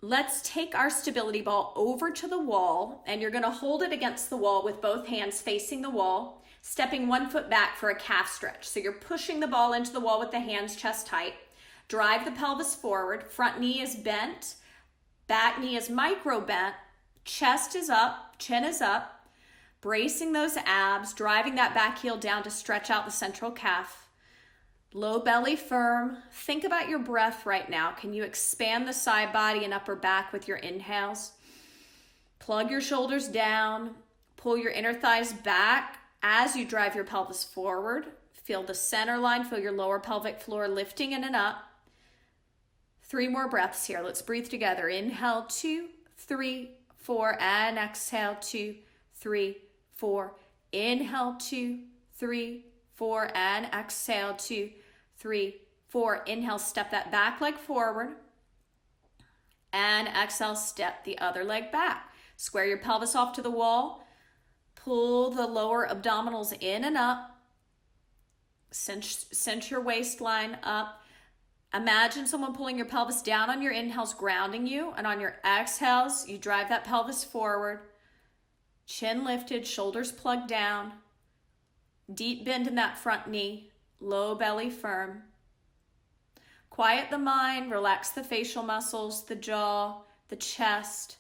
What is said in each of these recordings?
let's take our stability ball over to the wall, and you're gonna hold it against the wall with both hands facing the wall, stepping 1 foot back for a calf stretch. So you're pushing the ball into the wall with the hands chest height. Drive the pelvis forward, front knee is bent, back knee is micro bent, chest is up, chin is up, bracing those abs, driving that back heel down to stretch out the central calf. Low belly firm. Think about your breath right now. Can you expand the side body and upper back with your inhales? Plug your shoulders down. Pull your inner thighs back as you drive your pelvis forward. Feel the center line. Feel your lower pelvic floor lifting in and up. 3 more breaths here. Let's breathe together. Inhale, 2, 3, 4, and exhale, 2, 3, 4. Inhale, 2, 3, 4, and exhale, 2, 3, 4. Inhale, step that back leg forward. And exhale, step the other leg back. Square your pelvis off to the wall. Pull the lower abdominals in and up. Cinch your waistline up. Imagine someone pulling your pelvis down on your inhales, grounding you, and on your exhales, you drive that pelvis forward. Chin lifted, shoulders plugged down. Deep bend in that front knee, low belly firm. Quiet the mind, relax the facial muscles, the jaw, the chest.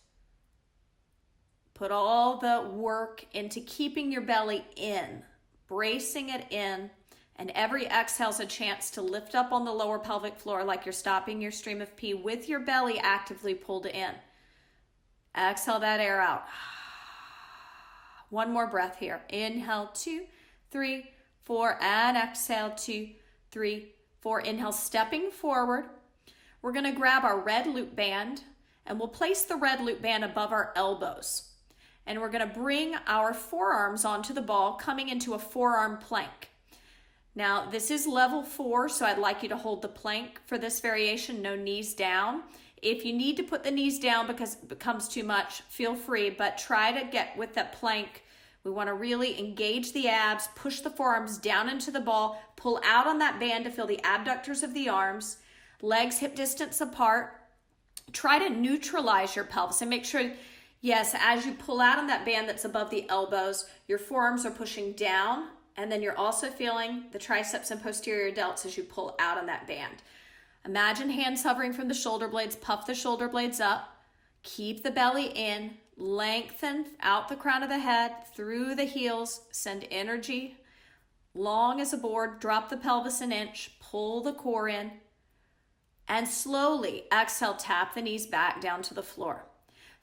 Put all the work into keeping your belly in, bracing it in, and every exhale is a chance to lift up on the lower pelvic floor like you're stopping your stream of pee with your belly actively pulled in. Exhale that air out. 1 more breath here. Inhale, 2, 3, 4, and exhale, 2, 3, 4. Inhale, stepping forward. We're gonna grab our red loop band and we'll place the red loop band above our elbows. And we're gonna bring our forearms onto the ball, coming into a forearm plank. Now, this is level 4, so I'd like you to hold the plank for this variation, no knees down. If you need to put the knees down because it becomes too much, feel free, but try to get with that plank. We want to really engage the abs, push the forearms down into the ball, pull out on that band to feel the abductors of the arms, legs hip distance apart. Try to neutralize your pelvis and make sure, yes, as you pull out on that band that's above the elbows, your forearms are pushing down, and then you're also feeling the triceps and posterior delts as you pull out on that band. Imagine hands hovering from the shoulder blades, puff the shoulder blades up, keep the belly in, lengthen out the crown of the head, through the heels, send energy long as a board, drop the pelvis an inch, pull the core in, and slowly exhale, tap the knees back down to the floor.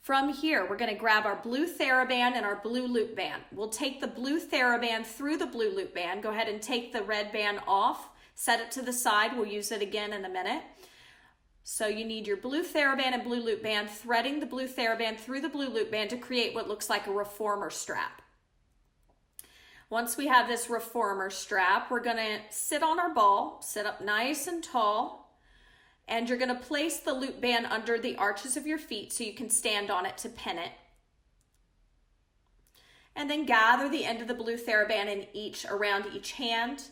From here, we're gonna grab our blue Theraband and our blue loop band. We'll take the blue Theraband through the blue loop band. Go ahead and take the red band off. Set it to the side. We'll use it again in a minute. So you need your blue Theraband and blue loop band, threading the blue Theraband through the blue loop band to create what looks like a reformer strap. Once we have this reformer strap, we're gonna sit on our ball, sit up nice and tall, and you're gonna place the loop band under the arches of your feet so you can stand on it to pin it. And then gather the end of the blue Theraband around each hand.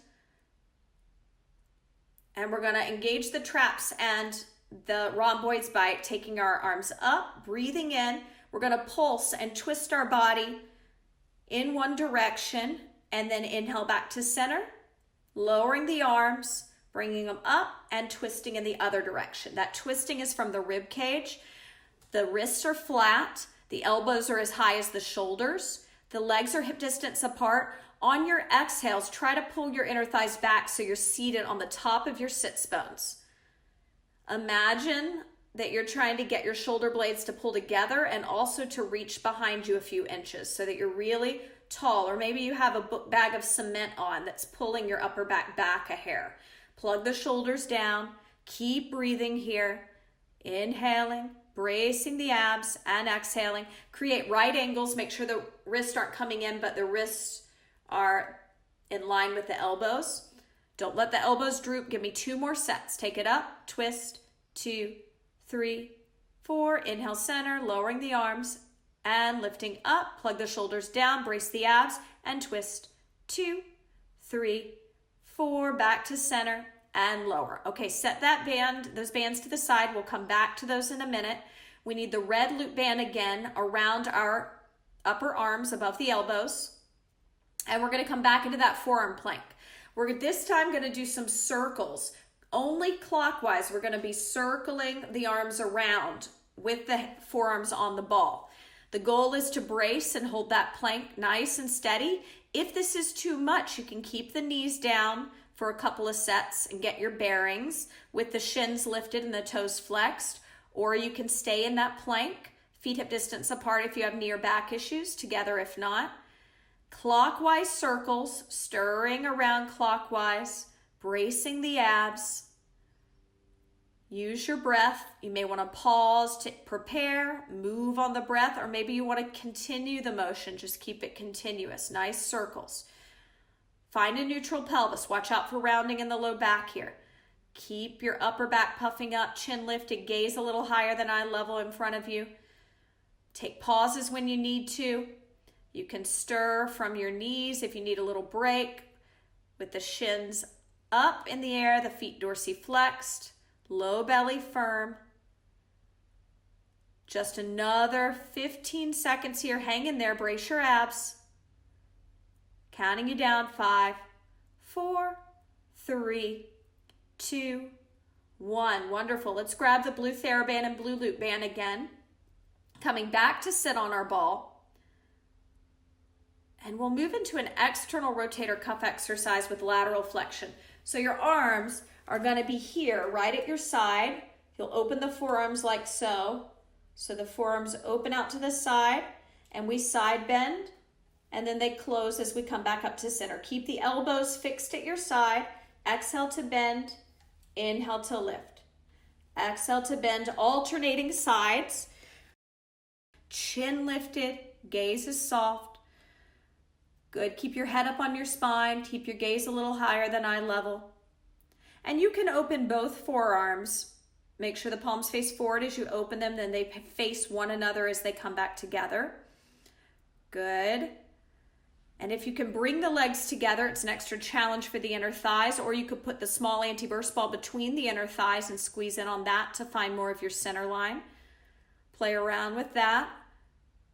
And we're gonna engage the traps and the rhomboids by taking our arms up, breathing in. We're gonna pulse and twist our body in one direction, and then inhale back to center, lowering the arms, bringing them up and twisting in the other direction. That twisting is from the rib cage. The wrists are flat, the elbows are as high as the shoulders, the legs are hip distance apart. On your exhales, try to pull your inner thighs back so you're seated on the top of your sits bones. Imagine that you're trying to get your shoulder blades to pull together and also to reach behind you a few inches so that you're really tall, or maybe you have a bag of cement on that's pulling your upper back a hair. Plug the shoulders down, keep breathing here, inhaling, bracing the abs, and exhaling. Create right angles, make sure the wrists aren't coming in, but the wrists are in line with the elbows. Don't let the elbows droop. Give me 2 more sets. Take it up, twist, 2, 3, 4. Inhale, center, lowering the arms and lifting up. Plug the shoulders down, brace the abs, and twist, 2, 3, 4. Back to center and lower. Okay, set those bands to the side. We'll come back to those in a minute. We need the red loop band again around our upper arms above the elbows. And we're gonna come back into that forearm plank. We're this time gonna do some circles, only clockwise. We're gonna be circling the arms around with the forearms on the ball. The goal is to brace and hold that plank nice and steady. If this is too much, you can keep the knees down for a couple of sets and get your bearings with the shins lifted and the toes flexed, or you can stay in that plank, feet hip distance apart if you have knee or back issues, together if not. Clockwise circles, stirring around clockwise, bracing the abs. Use your breath. You may want to pause to prepare, move on the breath, or maybe you want to continue the motion. Just keep it continuous. Nice circles. Find a neutral pelvis. Watch out for rounding in the low back here. Keep your upper back puffing up, chin lifted, gaze a little higher than eye level in front of you. Take pauses when you need to. You can stir from your knees if you need a little break with the shins up in the air, the feet dorsiflexed. Low belly firm. Just another 15 seconds here. Hang in there. Brace your abs. Counting you down. 5, 4, 3, 2, 1. Wonderful. Let's grab the blue Theraband and blue loop band again. Coming back to sit on our ball. And we'll move into an external rotator cuff exercise with lateral flexion. So your arms are going to be here, right at your side. You'll open the forearms like so. So the forearms open out to the side, and we side bend, and then they close as we come back up to center. Keep the elbows fixed at your side. Exhale to bend, inhale to lift. Exhale to bend, alternating sides. Chin lifted, gaze is soft. Good, keep your head up on your spine. Keep your gaze a little higher than eye level. And you can open both forearms. Make sure the palms face forward as you open them, then they face one another as they come back together. Good. And if you can bring the legs together, it's an extra challenge for the inner thighs, or you could put the small anti-burst ball between the inner thighs and squeeze in on that to find more of your center line. Play around with that.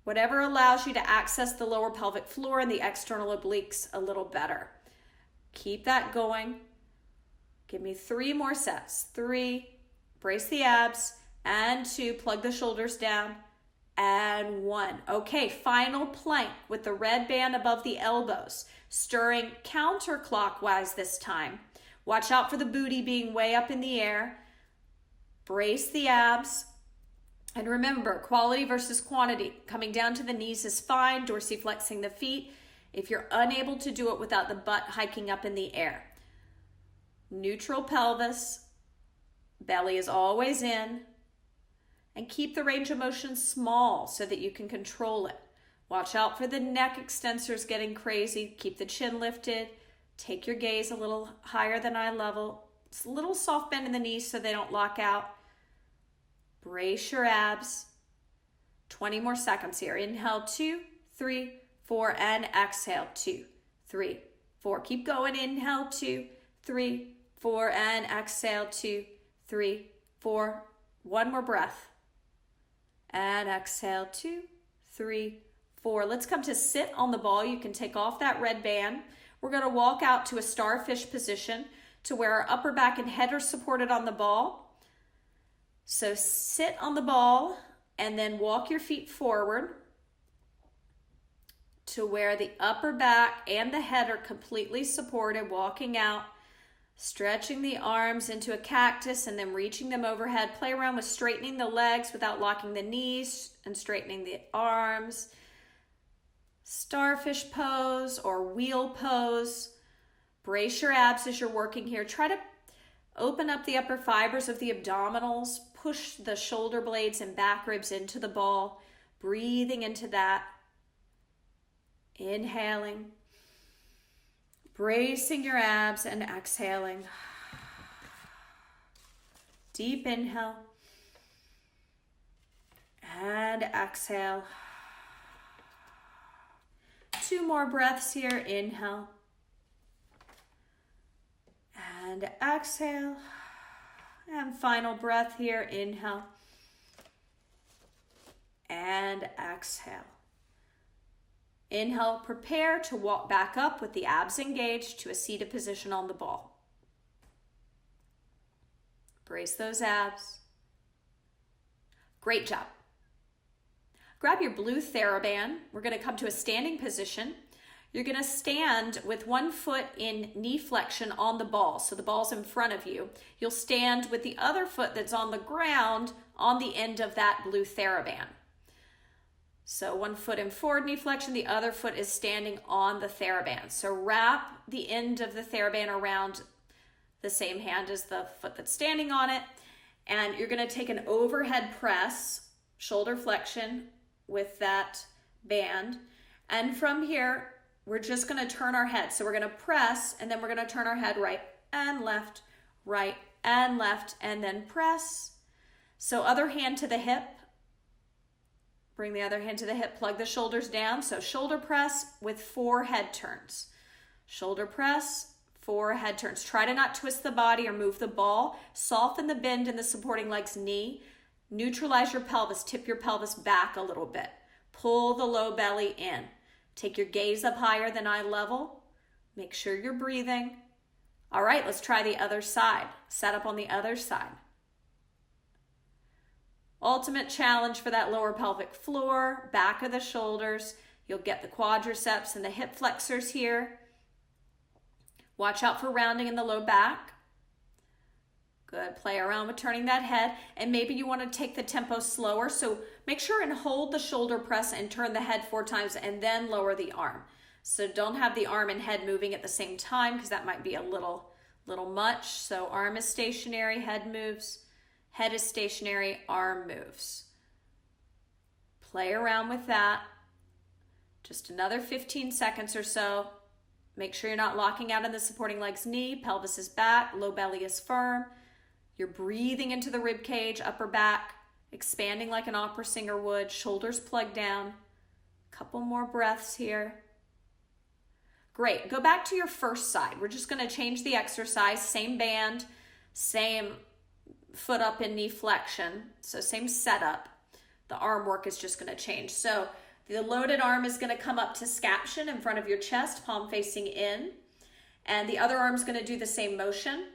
Whatever allows you to access the lower pelvic floor and the external obliques a little better. Keep that going. Give me 3 more sets. 3, brace the abs, and 2, plug the shoulders down, and 1. Okay, final plank with the red band above the elbows, stirring counterclockwise this time. Watch out for the booty being way up in the air. Brace the abs. And remember, quality versus quantity. Coming down to the knees is fine, dorsiflexing the feet, if you're unable to do it without the butt hiking up in the air. Neutral pelvis, belly is always in, and keep the range of motion small so that you can control it. Watch out for the neck extensors getting crazy. Keep the chin lifted. Take your gaze a little higher than eye level. It's a little soft bend in the knees so they don't lock out. Brace your abs. 20 more seconds here. Inhale, 2, 3, 4, and exhale, 2, 3, 4. Keep going. Inhale, 2, 3, 4, and exhale, 2, 3, 4. One more breath. And exhale, 2, 3, 4. Let's come to sit on the ball. You can take off that red band. We're going to walk out to a starfish position to where our upper back and head are supported on the ball. So sit on the ball and then walk your feet forward to where the upper back and the head are completely supported, walking out. Stretching the arms into a cactus and then reaching them overhead. Play around with straightening the legs without locking the knees and straightening the arms. Starfish pose or wheel pose. Brace your abs as you're working here. Try to open up the upper fibers of the abdominals. Push the shoulder blades and back ribs into the ball. Breathing into that. Inhaling. Bracing your abs and exhaling. Deep inhale. And exhale. 2 more breaths here. Inhale. And exhale. And final breath here. Inhale. and exhale. Inhale, prepare to walk back up with the abs engaged to a seated position on the ball. Brace those abs. Great job. Grab your blue Theraband. We're going to come to a standing position. You're going to stand with one foot in knee flexion on the ball. So the ball's in front of you. You'll stand with the other foot that's on the ground on the end of that blue Theraband. So one foot in forward knee flexion, the other foot is standing on the Theraband. So wrap the end of the Theraband around the same hand as the foot that's standing on it. And you're going to take an overhead press, shoulder flexion with that band. And from here, we're just going to turn our head. So we're going to press, and then we're going to turn our head right and left, and then press. So other hand to the hip. Bring the other hand to the hip, plug the shoulders down. So shoulder press with 4 head turns. Shoulder press, 4 head turns. Try to not twist the body or move the ball. Soften the bend in the supporting leg's knee. Neutralize your pelvis. Tip your pelvis back a little bit. Pull the low belly in. Take your gaze up higher than eye level. Make sure you're breathing. All right, let's try the other side. Set up on the other side. Ultimate challenge for that lower pelvic floor, back of the shoulders. You'll get the quadriceps and the hip flexors here. Watch out for rounding in the low back. Good, play around with turning that head. And maybe you want to take the tempo slower. So make sure and hold the shoulder press and turn the head 4 times and then lower the arm. So don't have the arm and head moving at the same time because that might be a little much. So arm is stationary, head moves. Head is stationary, arm moves. Play around with that. Just another 15 seconds or so. Make sure you're not locking out in the supporting leg's knee. Pelvis is back, low belly is firm. You're breathing into the rib cage, upper back, expanding like an opera singer would. Shoulders plugged down. Couple more breaths here. Great. Go back to your first side. We're just going to change the exercise. Same band, same foot up in knee flexion. So same setup. The arm work is just going to change. So the loaded arm is going to come up to scaption in front of your chest, palm facing in. And the other arm is going to do the same motion.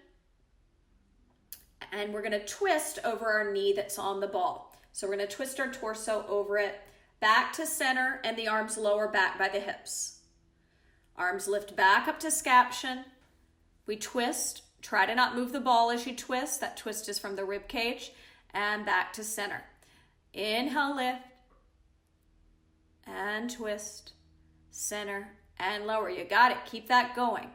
And we're going to twist over our knee that's on the ball. So we're going to twist our torso over it, back to center, and the arms lower back by the hips. Arms lift back up to scaption. We twist. Try to not move the ball as you twist. That twist is from the rib cage. And back to center. Inhale, lift. And twist. Center and lower. You got it. Keep that going.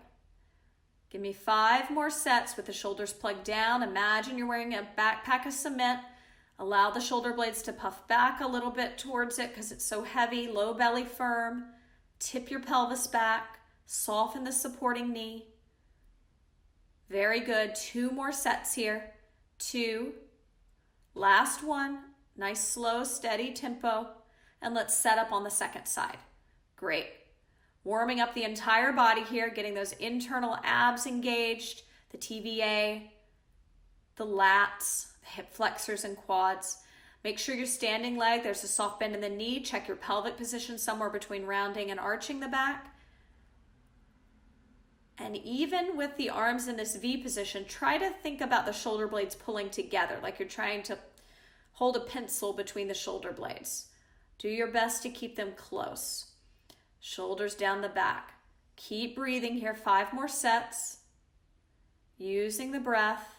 Give me 5 more sets with the shoulders plugged down. Imagine you're wearing a backpack of cement. Allow the shoulder blades to puff back a little bit towards it because it's so heavy. Low belly firm. Tip your pelvis back. Soften the supporting knee. Very good. 2 more sets here. 2. Last one. Nice, slow, steady tempo. And let's set up on the second side. Great. Warming up the entire body here, getting those internal abs engaged, the TVA, the lats, the hip flexors and quads. Make sure your standing leg, there's a soft bend in the knee. Check your pelvic position somewhere between rounding and arching the back. And even with the arms in this V position, try to think about the shoulder blades pulling together, like you're trying to hold a pencil between the shoulder blades. Do your best to keep them close. Shoulders down the back. Keep breathing here. 5 more sets. Using the breath.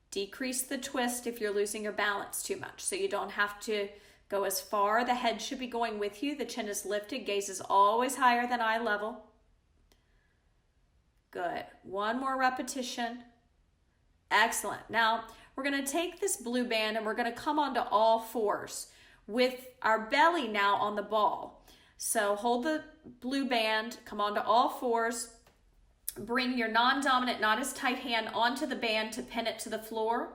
Decrease the twist if you're losing your balance too much, so you don't have to go as far. The head should be going with you. The chin is lifted. Gaze is always higher than eye level. Good. 1 more repetition. Excellent. Now, we're going to take this blue band and we're going to come onto all 4s with our belly now on the ball. So hold the blue band, come onto all 4s, bring your non-dominant, not as tight hand onto the band to pin it to the floor.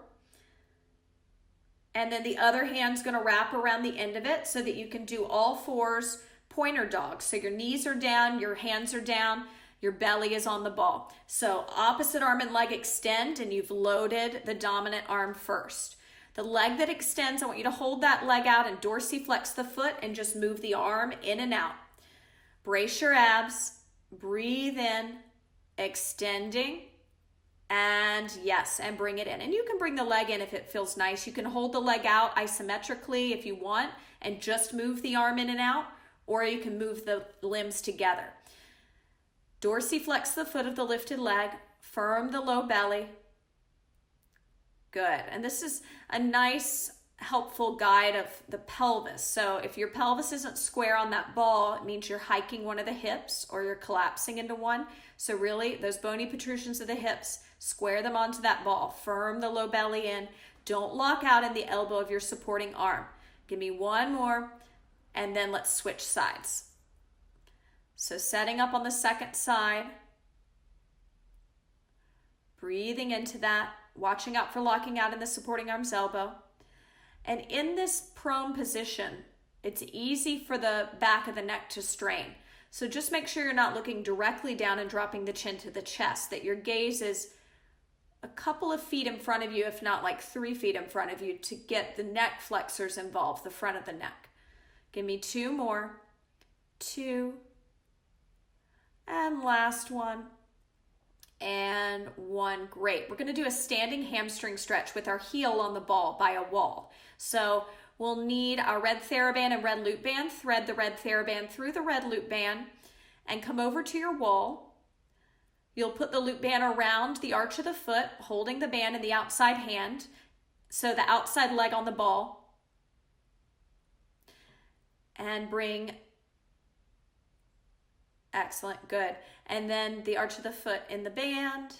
And then the other hand's going to wrap around the end of it so that you can do all 4s pointer dog. So your knees are down, your hands are down, your belly is on the ball. So opposite arm and leg extend and you've loaded the dominant arm first. The leg that extends, I want you to hold that leg out and dorsiflex the foot and just move the arm in and out. Brace your abs, breathe in, extending, and yes, and bring it in. And you can bring the leg in if it feels nice. You can hold the leg out isometrically if you want and just move the arm in and out, or you can move the limbs together. Dorsiflex the foot of the lifted leg, firm the low belly. Good. And this is a nice, helpful guide of the pelvis. So if your pelvis isn't square on that ball, it means you're hiking one of the hips or you're collapsing into one. So really, those bony protrusions of the hips, square them onto that ball. Firm the low belly in. Don't lock out in the elbow of your supporting arm. Give me one more, and then let's switch sides. So setting up on the second side, breathing into that, watching out for locking out in the supporting arm's elbow. And in this prone position, it's easy for the back of the neck to strain. So just make sure you're not looking directly down and dropping the chin to the chest, that your gaze is a couple of feet in front of you, if not like 3 feet in front of you, to get the neck flexors involved, the front of the neck. Give me 2 more. 2. And last one. And 1. Great. We're going to do a standing hamstring stretch with our heel on the ball by a wall. So we'll need our red Theraband and red loop band. Thread the red Theraband through the red loop band and come over to your wall. You'll put the loop band around the arch of the foot, holding the band in the outside hand. So the outside leg on the ball. And bring, excellent, good. And then the arch of the foot in the band.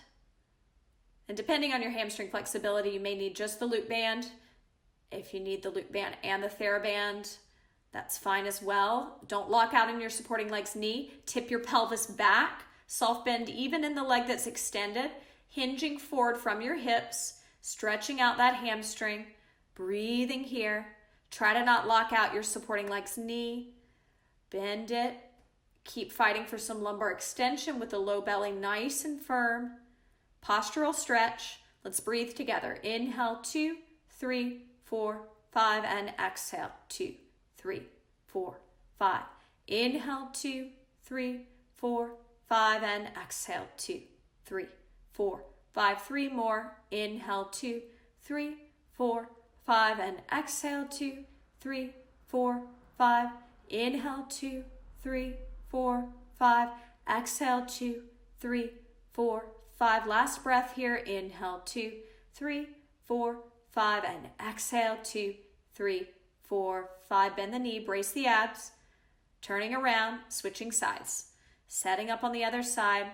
And depending on your hamstring flexibility, you may need just the loop band. If you need the loop band and the Theraband, that's fine as well. Don't lock out in your supporting leg's knee. Tip your pelvis back. Soft bend even in the leg that's extended. Hinging forward from your hips. Stretching out that hamstring. Breathing here. Try to not lock out your supporting leg's knee. Bend it. Keep fighting for some lumbar extension with the low belly nice and firm. Postural stretch. Let's breathe together. Inhale, 2, 3, 4, 5, and exhale, 2, 3, 4, 5. Inhale, 2, 3, 4, 5, and exhale, 2, 3, 4, 5. 3 more. Inhale, 2, 3, 4, 5, and exhale, 2, 3, 4, 5. Inhale, 2, 3, 4, 5. Exhale, 2, 3, 4, 5. Last breath here. Inhale, 2, 3, 4, 5. And exhale, 2, 3, 4, 5. Bend the knee, brace the abs. Turning around, switching sides. Setting up on the other side.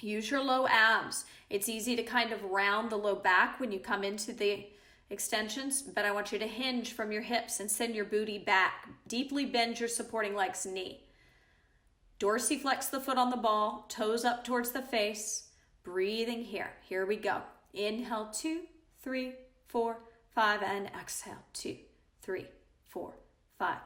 Use your low abs. It's easy to kind of round the low back when you come into the extensions, but I want you to hinge from your hips and send your booty back. Deeply bend your supporting leg's knee. Dorsiflex the foot on the ball, toes up towards the face. Breathing here. Here we go. Inhale, 2, 3, 4, 5, and exhale, 2, 3, 4, 5.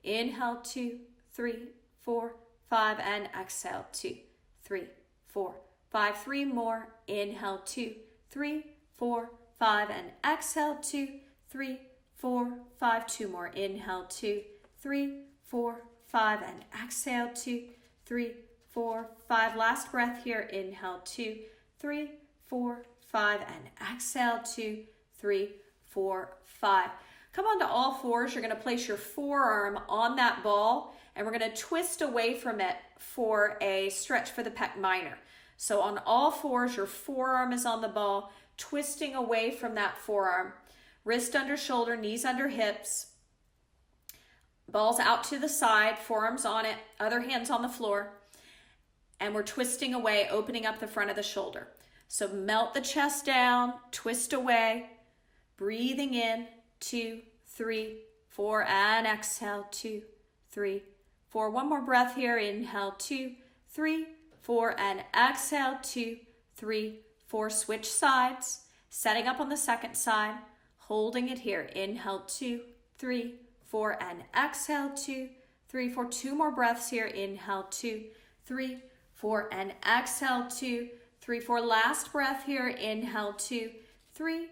Inhale, 2, 3, 4, 5, and exhale, 2, 3, 4, 5. 3 more. Inhale, 2, 3, 4, 5, and exhale, 2, 3, 4, 5. 2 more. Inhale, 2, 3, 4, 5, and exhale, 2, 3, 4, 5. Last breath here. Inhale, 2, 3, 4, 5, and exhale, 2, 3, 4, 5. Come on to all fours. You're going to place your forearm on that ball, and we're going to twist away from it for a stretch for the pec minor. So on all fours, your forearm is on the ball, twisting away from that forearm. Wrist under shoulder, knees under hips. Balls out to the side, forearms on it, other hands on the floor. And we're twisting away, opening up the front of the shoulder. So melt the chest down, twist away, breathing in, 2, 3, 4, and exhale, 2, 3, 4. One more breath here. Inhale, 2, 3, 4, and exhale, 2, 3, 4. Switch sides, setting up on the second side, holding it here. Inhale, 2, 3, 4, and exhale, 2, 3, 4. 2 more breaths here. Inhale, 2, 3, 4, and exhale, 2, 3, 4. Last breath here. Inhale, 2, 3,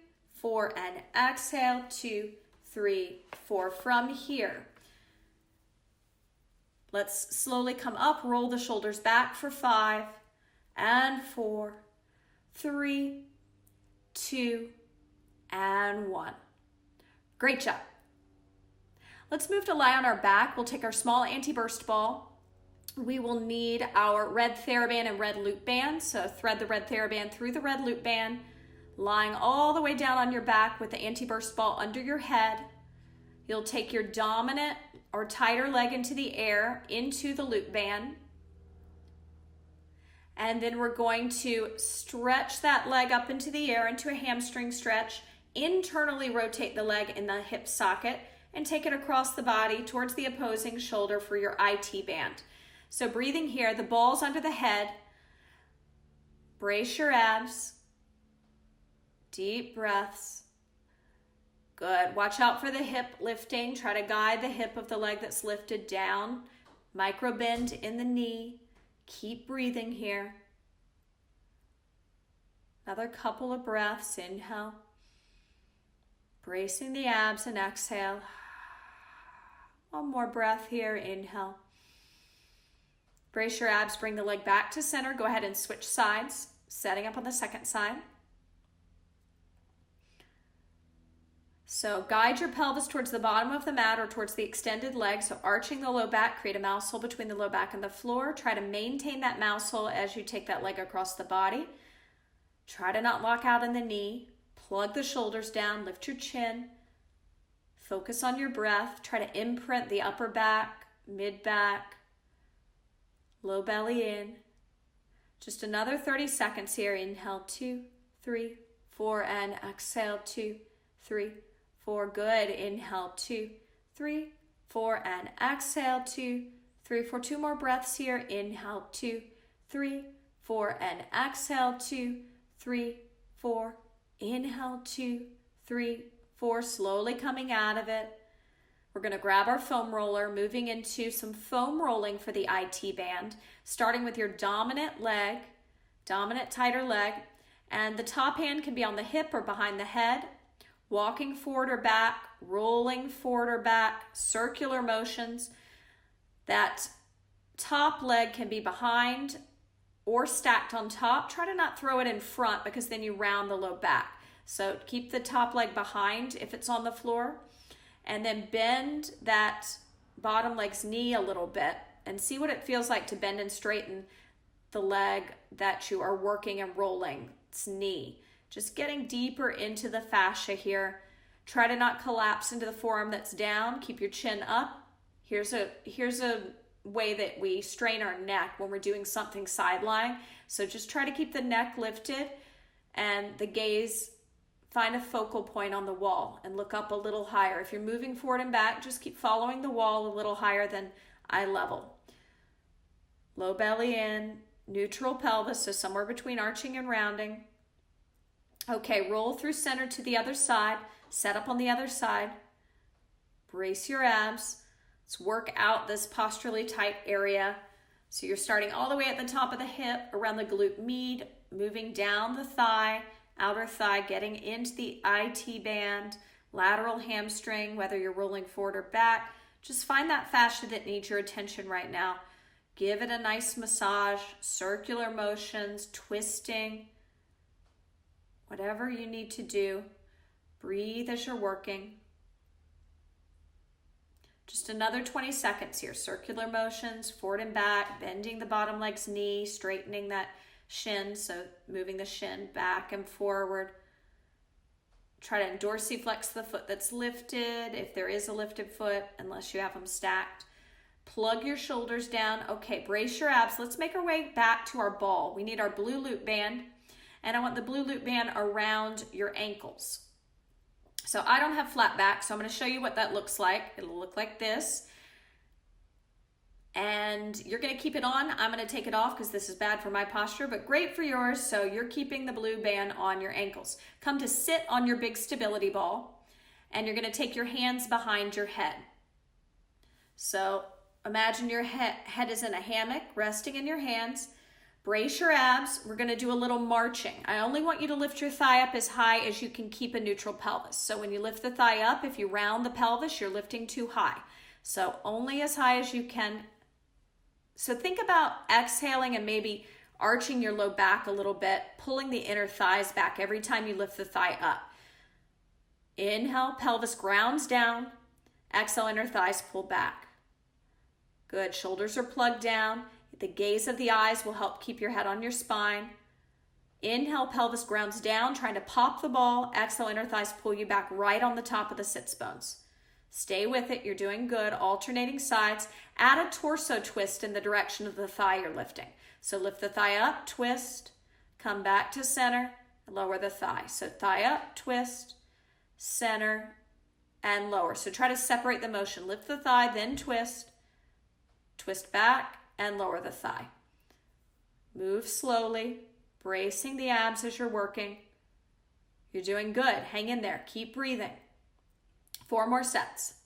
4, and exhale, 2, 3, 4. From here, let's slowly come up, roll the shoulders back for 5, and 4, 3, 2, and 1. Great job. Let's move to lie on our back. We'll take our small anti-burst ball. We will need our red Theraband and red loop band. So thread the red Theraband through the red loop band, lying all the way down on your back with the anti-burst ball under your head. You'll take your dominant or tighter leg into the air, into the loop band. And then we're going to stretch that leg up into the air into a hamstring stretch, internally rotate the leg in the hip socket, and take it across the body towards the opposing shoulder for your IT band. So breathing here, the ball's under the head. Brace your abs. Deep breaths. Good. Watch out for the hip lifting. Try to guide the hip of the leg that's lifted down. Micro bend in the knee. Keep breathing here. Another couple of breaths. Inhale. Bracing the abs and exhale. One more breath here. Inhale. Brace your abs, bring the leg back to center. Go ahead and switch sides, setting up on the second side. So guide your pelvis towards the bottom of the mat or towards the extended leg. So arching the low back, create a mouse hole between the low back and the floor. Try to maintain that mouse hole as you take that leg across the body. Try to not lock out in the knee. Plug the shoulders down, lift your chin. Focus on your breath. Try to imprint the upper back, mid back, low belly in. Just another 30 seconds here. Inhale, 2, 3, 4, and exhale, 2, 3, 4. Good. Inhale, 2, 3, 4, and exhale, 2, 3, 4. 2 more breaths here. Inhale, 2, 3, 4, and exhale, 2, 3, 4. Inhale, 2, 3, 4. Slowly coming out of it. We're going to grab our foam roller, moving into some foam rolling for the IT band, starting with your dominant leg, dominant tighter leg, and the top hand can be on the hip or behind the head, walking forward or back, rolling forward or back, circular motions. That top leg can be behind or stacked on top. Try to not throw it in front because then you round the low back. So keep the top leg behind if it's on the floor. And then bend that bottom leg's knee a little bit and see what it feels like to bend and straighten the leg that you are working and rolling. It's knee. Just getting deeper into the fascia here. Try to not collapse into the forearm that's down. Keep your chin up. Here's a way that we strain our neck when we're doing something side lying. So just try to keep the neck lifted and the gaze. Find a focal point on the wall and look up a little higher. If you're moving forward and back, just keep following the wall a little higher than eye level. Low belly in, neutral pelvis, so somewhere between arching and rounding. Okay, roll through center to the other side. Set up on the other side. Brace your abs. Let's work out this posturally tight area. So you're starting all the way at the top of the hip, around the glute med, moving down the thigh, outer thigh, getting into the IT band, lateral hamstring, whether you're rolling forward or back. Just find that fascia that needs your attention right now. Give it a nice massage, circular motions, twisting, whatever you need to do. Breathe as you're working. Just another 20 seconds here. Circular motions, forward and back, bending the bottom leg's knee, straightening that shin, so moving the shin back and forward. Try to dorsiflex the foot that's lifted, if there is a lifted foot, unless you have them stacked. Plug your shoulders down. Okay, brace your abs. Let's make our way back to our ball. We need our blue loop band, and I want the blue loop band around your ankles. So I don't have flat back, so I'm going to show you what that looks like. It'll look like this. And you're going to keep it on. I'm going to take it off because this is bad for my posture, but great for yours. So you're keeping the blue band on your ankles. Come to sit on your big stability ball, and you're going to take your hands behind your head. So imagine your head is in a hammock, resting in your hands. Brace your abs. We're going to do a little marching. I only want you to lift your thigh up as high as you can keep a neutral pelvis. So when you lift the thigh up, if you round the pelvis, you're lifting too high. So only as high as you can. So think about exhaling and maybe arching your low back a little bit, pulling the inner thighs back every time you lift the thigh up. Inhale, pelvis grounds down. Exhale, inner thighs pull back. Good. Shoulders are plugged down. The gaze of the eyes will help keep your head on your spine. Inhale, pelvis grounds down, trying to pop the ball. Exhale, inner thighs pull you back right on the top of the sits bones. Stay with it. You're doing good. Alternating sides. Add a torso twist in the direction of the thigh you're lifting. So lift the thigh up, twist, come back to center, lower the thigh. So thigh up, twist, center, and lower. So try to separate the motion. Lift the thigh, then twist, twist back, and lower the thigh. Move slowly, bracing the abs as you're working. You're doing good. Hang in there. Keep breathing. 4 more sets.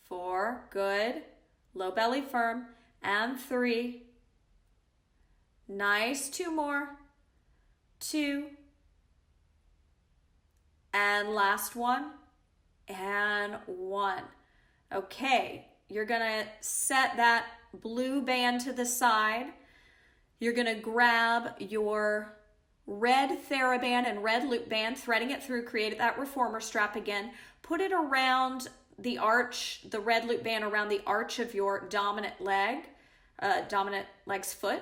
4, good. Low belly firm. And 3. Nice. 2 more. 2. And last one. And 1. Okay, you're gonna set that blue band to the side. You're gonna grab your red Theraband and red loop band, threading it through, create that reformer strap again. Put it around the arch, the red loop band around the arch of your dominant leg's foot.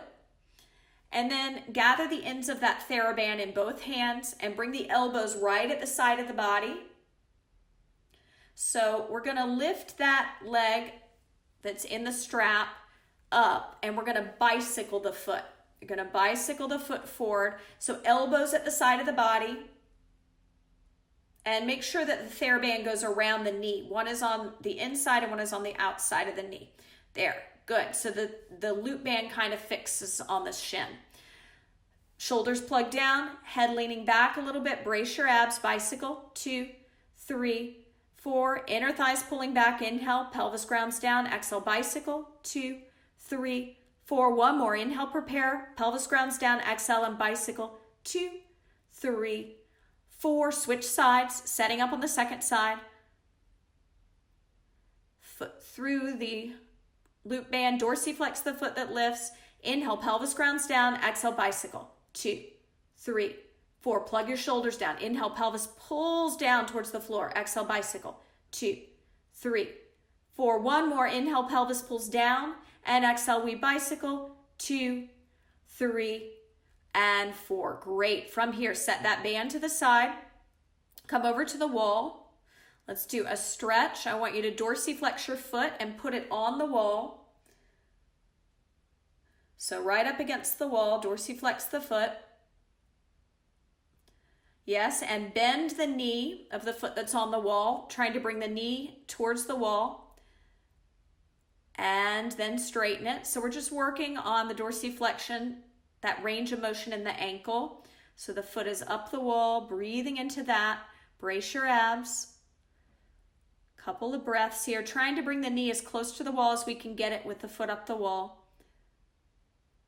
And then gather the ends of that Theraband in both hands and bring the elbows right at the side of the body. So we're gonna lift that leg that's in the strap up, and we're gonna bicycle the foot. You're gonna bicycle the foot forward. So elbows at the side of the body, and make sure that the Theraband goes around the knee. One is on the inside and one is on the outside of the knee. There, good. So the loop band kind of fixes on the shin. Shoulders plugged down, head leaning back a little bit. Brace your abs, bicycle. 2, 3, 4, inner thighs pulling back, inhale, pelvis grounds down, exhale, bicycle, 2, 3, 4, 1 more, inhale, prepare, pelvis grounds down, exhale, and bicycle, 2, 3, 4, switch sides, setting up on the second side, foot through the loop band, dorsiflex the foot that lifts, inhale, pelvis grounds down, exhale, bicycle, 2, 3, 4, plug your shoulders down. Inhale, pelvis pulls down towards the floor. Exhale, bicycle. 2, 3, 4. 1 more. Inhale, pelvis pulls down. And exhale, we bicycle. 2, 3, and 4. Great. From here, set that band to the side. Come over to the wall. Let's do a stretch. I want you to dorsiflex your foot and put it on the wall. So right up against the wall, dorsiflex the foot. Yes, and bend the knee of the foot that's on the wall, trying to bring the knee towards the wall. And then straighten it. So we're just working on the dorsiflexion, that range of motion in the ankle. So the foot is up the wall, breathing into that. Brace your abs. Couple of breaths here, trying to bring the knee as close to the wall as we can get it with the foot up the wall.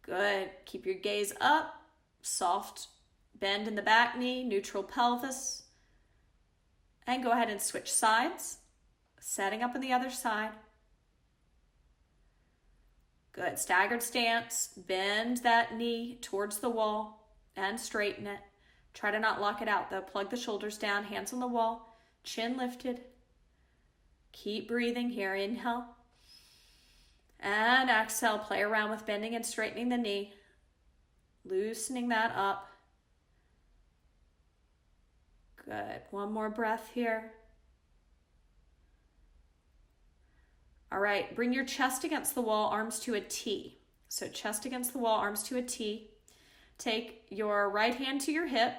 Good. Keep your gaze up, soft bend in the back knee, neutral pelvis. And go ahead and switch sides, setting up on the other side. Good. Staggered stance. Bend that knee towards the wall and straighten it. Try to not lock it out though. Plug the shoulders down, hands on the wall, chin lifted. Keep breathing here. Inhale. And exhale. Play around with bending and straightening the knee. Loosening that up. Good. 1 more breath here. All right, bring your chest against the wall, arms to a T. So chest against the wall, arms to a T. Take your right hand to your hip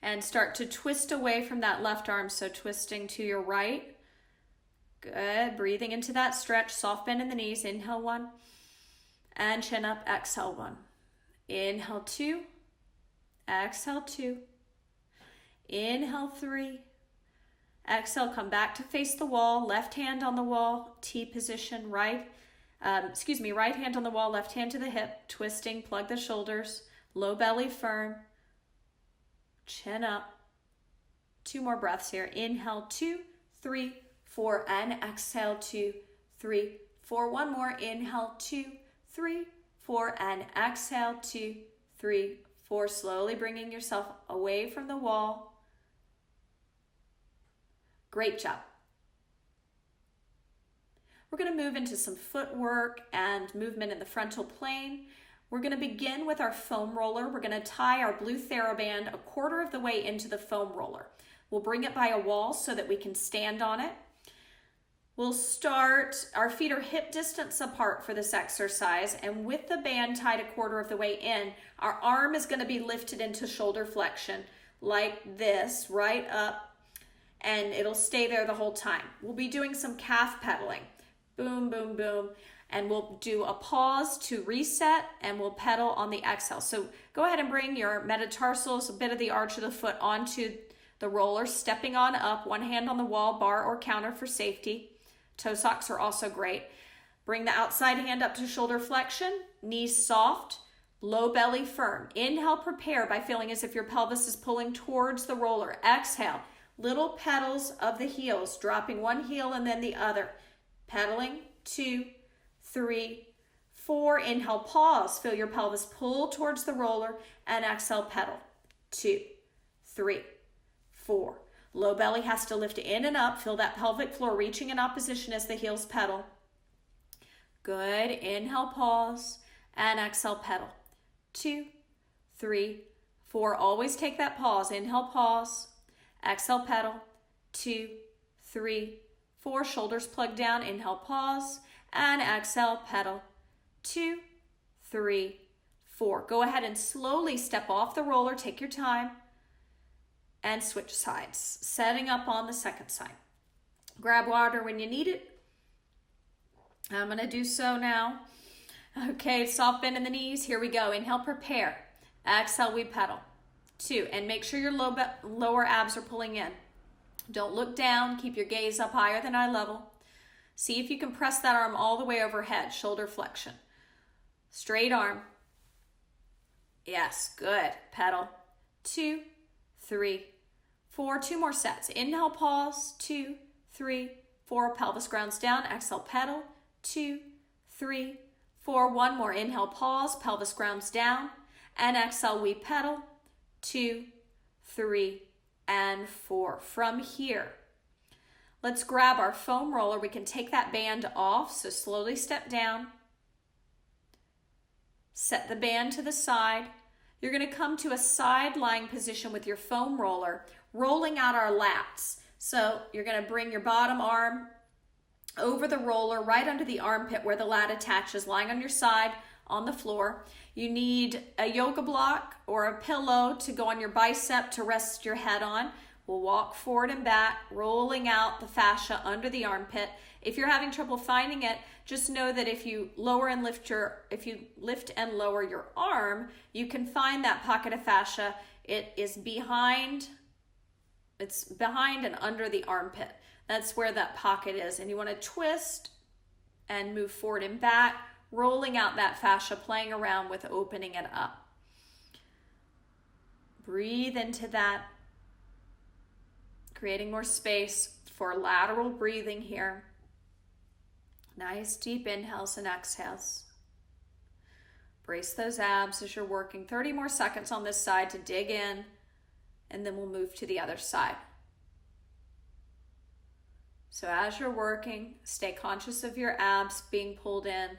and start to twist away from that left arm. So twisting to your right. Good. Breathing into that stretch, soft bend in the knees. Inhale 1 and chin up. Exhale 1. Inhale 2. Exhale 2. Inhale 3. Exhale, come back to face the wall. Left hand on the wall, T position, right. right hand on the wall, left hand to the hip, twisting, plug the shoulders, low belly firm, chin up. 2 more breaths here. Inhale, 2, 3, 4, and exhale, 2, 3, 4. 1 more. Inhale, 2, 3, 4, and exhale, 2, 3, 4. Slowly bringing yourself away from the wall. Great job. We're going to move into some footwork and movement in the frontal plane. We're going to begin with our foam roller. We're going to tie our blue Theraband 1/4 of the way into the foam roller. We'll bring it by a wall so that we can stand on it. We'll start, our feet are hip distance apart for this exercise, and with the band tied 1/4 of the way in, our arm is going to be lifted into shoulder flexion like this, right up, and it'll stay there the whole time. We'll be doing some calf pedaling. Boom, boom, boom. And we'll do a pause to reset, and we'll pedal on the exhale. So go ahead and bring your metatarsals, a bit of the arch of the foot onto the roller, stepping on up, 1 hand on the wall, bar or counter for safety. ToeSox are also great. Bring the outside hand up to shoulder flexion, knees soft, low belly firm. Inhale, prepare by feeling as if your pelvis is pulling towards the roller. Exhale, little pedals of the heels, dropping 1 heel and then the other. Pedaling, 2, 3, 4. Inhale, pause. Feel your pelvis pull towards the roller, and exhale, pedal. 2, 3, 4. Low belly has to lift in and up. Feel that pelvic floor reaching in opposition as the heels pedal. Good. Inhale, pause, and exhale, pedal. 2, 3, 4. Always take that pause. Inhale, pause. Exhale, pedal. 2, 3, 4. Shoulders plugged down. Inhale, pause, and exhale, pedal. 2, 3, 4. Go ahead and slowly step off the roller. Take your time and switch sides. Setting up on the second side. Grab water when you need it. I'm going to do so now. Okay, soft bend in the knees. Here we go. Inhale, prepare. Exhale, we pedal. 2, and make sure your lower abs are pulling in. Don't look down. Keep your gaze up higher than eye level. See if you can press that arm all the way overhead. Shoulder flexion. Straight arm. Yes, good. Pedal. 2, 3, 4. 2 more sets. Inhale, pause. 2, 3, 4. Pelvis grounds down. Exhale, pedal. 2, 3, 4. 1 more. Inhale, pause. Pelvis grounds down. And exhale, we pedal. 2, 3, and 4. From here, let's grab our foam roller. We can take that band off, so slowly step down. Set the band to the side. You're going to come to a side lying position with your foam roller, rolling out our lats. So you're going to bring your bottom arm over the roller, right under the armpit where the lat attaches, lying on your side on the floor. You need a yoga block or a pillow to go on your bicep to rest your head on. We'll walk forward and back, rolling out the fascia under the armpit. If you're having trouble finding it, just know that if you lift and lower your arm, you can find that pocket of fascia. It's behind and under the armpit. That's where that pocket is. And you want to twist and move forward and back, rolling out that fascia, playing around with opening it up. Breathe into that, creating more space for lateral breathing here. Nice deep inhales and exhales. Brace those abs as you're working. 30 more seconds on this side to dig in, and then we'll move to the other side. So as you're working, stay conscious of your abs being pulled in,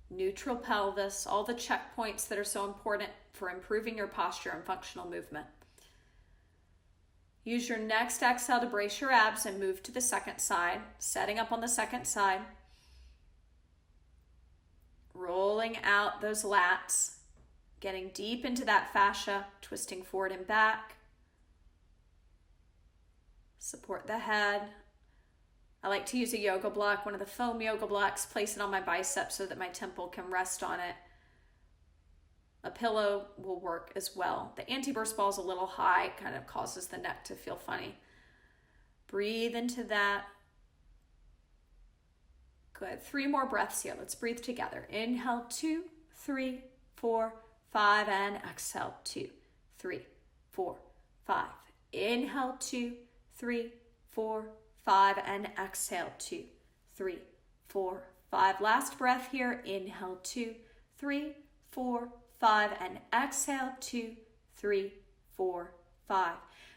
neutral pelvis, all the checkpoints that are so important for improving your posture and functional movement. Use your next exhale to brace your abs and move to the second side, setting up on the second side. Rolling out those lats, getting deep into that fascia, twisting forward and back. Support the head. I like to use a yoga block, one of the foam yoga blocks, place it on my bicep so that my temple can rest on it. A pillow will work as well. The anti-burst ball is a little high, kind of causes the neck to feel funny. Breathe into that. Good. 3 more breaths here. Let's breathe together. Inhale, 2, 3, 4, 5, and exhale, 2, 3, 4, 5. Inhale, 2, 3, 4, 5, and exhale, 2, 3, 4, 5. Last breath here. Inhale, 2, 3, 4, 5, and exhale, 2, 3, 4, 5.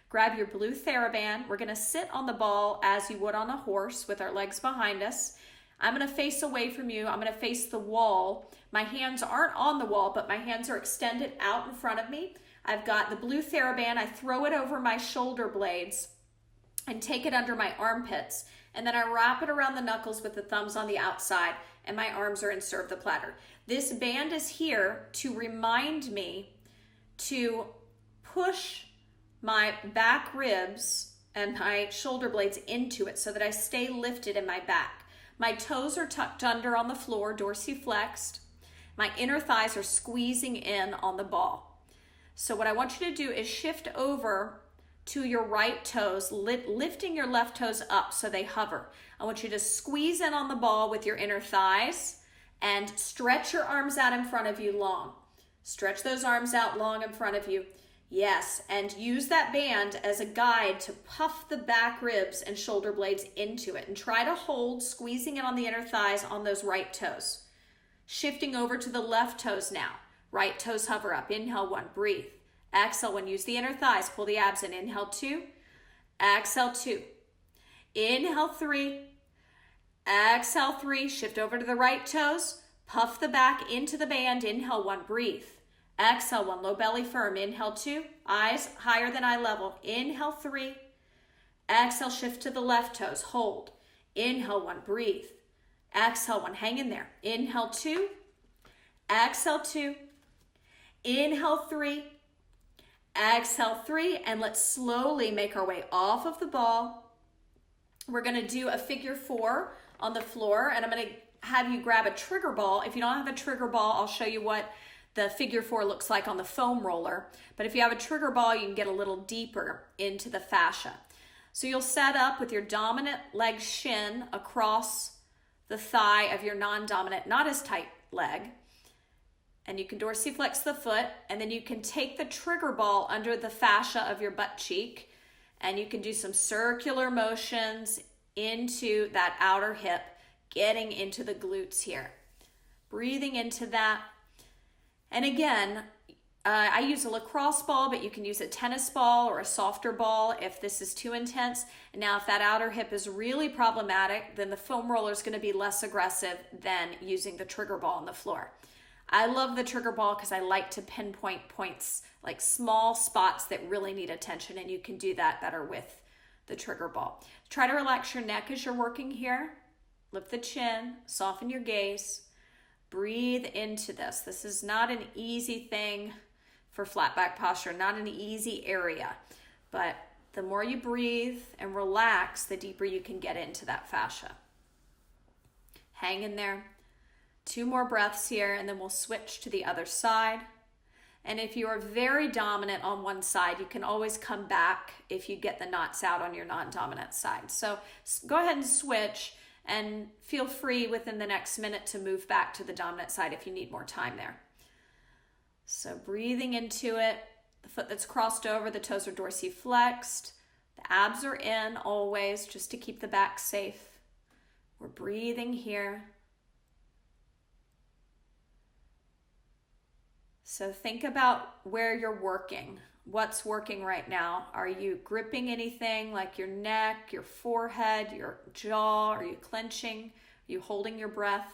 Grab your blue Theraband. We're going to sit on the ball as you would on a horse with our legs behind us. I'm going to face away from you. I'm going to face the wall. My hands aren't on the wall, but my hands are extended out in front of me. I've got the blue Theraband. I throw it over my shoulder blades and take it under my armpits. And then I wrap it around the knuckles with the thumbs on the outside, and my arms are in serve the platter. This band is here to remind me to push my back ribs and my shoulder blades into it so that I stay lifted in my back. My toes are tucked under on the floor, dorsiflexed. My inner thighs are squeezing in on the ball. So what I want you to do is shift over to your right toes, lifting your left toes up so they hover. I want you to squeeze in on the ball with your inner thighs and stretch your arms out in front of you long. Stretch those arms out long in front of you. Yes, and use that band as a guide to puff the back ribs and shoulder blades into it. And try to hold, squeezing in on the inner thighs on those right toes. Shifting over to the left toes now. Right toes hover up. Inhale, 1, breathe. Exhale, 1, use the inner thighs, pull the abs in. Inhale, 2. Exhale, 2. Inhale, 3. Exhale, 3. Shift over to the right toes. Puff the back into the band. Inhale, 1, breathe. Exhale, 1, low belly firm. Inhale, 2, eyes higher than eye level. Inhale, 3. Exhale, shift to the left toes. Hold. Inhale, 1, breathe. Exhale, 1, hang in there. Inhale, 2. Exhale, 2. Inhale, 3. Exhale, 3. And let's slowly make our way off of the ball. We're going to do a figure 4 on the floor, and I'm going to have you grab a trigger ball. If you don't have a trigger ball, I'll show you what the figure 4 looks like on the foam roller. But if you have a trigger ball, you can get a little deeper into the fascia. So you'll set up with your dominant leg shin across the thigh of your non-dominant, not as tight leg. And you can dorsiflex the foot, and then you can take the trigger ball under the fascia of your butt cheek, and you can do some circular motions into that outer hip, getting into the glutes here. Breathing into that. And again, I use a lacrosse ball, but you can use a tennis ball or a softer ball if this is too intense. And now if that outer hip is really problematic, then the foam roller is going to be less aggressive than using the trigger ball on the floor. I love the trigger ball because I like to pinpoint points, like small spots that really need attention, and you can do that better with the trigger ball. Try to relax your neck as you're working here. Lift the chin, soften your gaze. Breathe into this. This is not an easy thing for flat back posture, not an easy area. But the more you breathe and relax, the deeper you can get into that fascia. Hang in there. 2 more breaths here, and then we'll switch to the other side. And if you are very dominant on one side, you can always come back if you get the knots out on your non-dominant side. So go ahead and switch. And feel free within the next minute to move back to the dominant side if you need more time there. So breathing into it, the foot that's crossed over, the toes are dorsiflexed, the abs are in always just to keep the back safe. We're breathing here. So think about where you're working. What's working right now? Are you gripping anything like your neck, your forehead, your jaw? Are you clenching? Are you holding your breath?